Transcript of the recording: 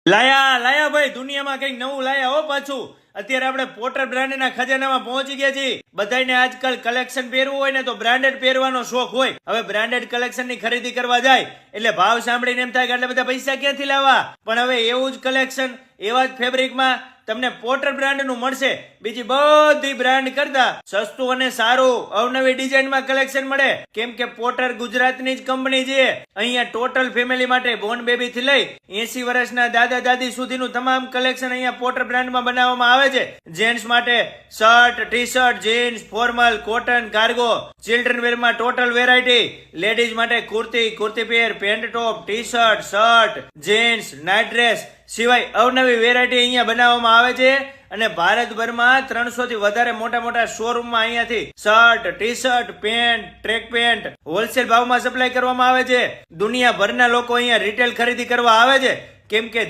લાયા લાયા ભાઈ, દુનિયામાં કઈક નવું લાયા હો પાછું. અત્યારે આપણે પોટર બ્રાન્ડના ખજાનામાં પહોંચી ગયા છીએ. બધાને આજકાલ કલેક્શન પહેરવું હોય ને તો બ્રાન્ડેડ પહેરવાનો શોખ હોય. હવે બ્રાન્ડેડ કલેક્શનની ખરીદી કરવા જાય એટલે ભાવ સાંભળીને એમ થાય કે આટલા બધા પૈસા ક્યાંથી લાવવા. પણ હવે એવું જ કલેક્શન એવા જ ફેબ્રિકમાં તમને પોટર બ્રાન્ડનું મળશે. બીજી બધી બ્રાન્ડ કરતા સસ્તું અને સારું અવનવી ડિઝાઇનમાં કલેક્શન મળે. કેમ કે પોટર ગુજરાતની જ કંપની છે. અહીંયા ટોટલ ફેમિલી માટે બોર્ન બેબી થી લઈ 80 વર્ષના દાદા દાદી સુધીનું તમામ કલેક્શન અહીંયા પોટર બ્રાન્ડમાં બનાવવામાં આવે છે. જેન્ટ્સ માટે shirt, T shirt, jeans, formal, cotton, cargo, children વેરમાં ટોટલ વેરાયટી. લેડીઝ માટે kurti, kurti pair, pant top, T shirt, shirt, jeans, night dress સિવાય અવનવી વેરાયટી અહીંયા બનાવવામાં આવે છે. અને ભારતભરમાં 300 થી વધારે મોટા મોટા શોરૂમમાં અહીંયાથી shirt, T shirt, pant, track pant wholesale ભાવમાં સપ્લાય કરવામાં આવે છે. દુનિયાભરના લોકો અહીંયા રિટેલ ખરીદી કરવા આવે છે. કેમ કે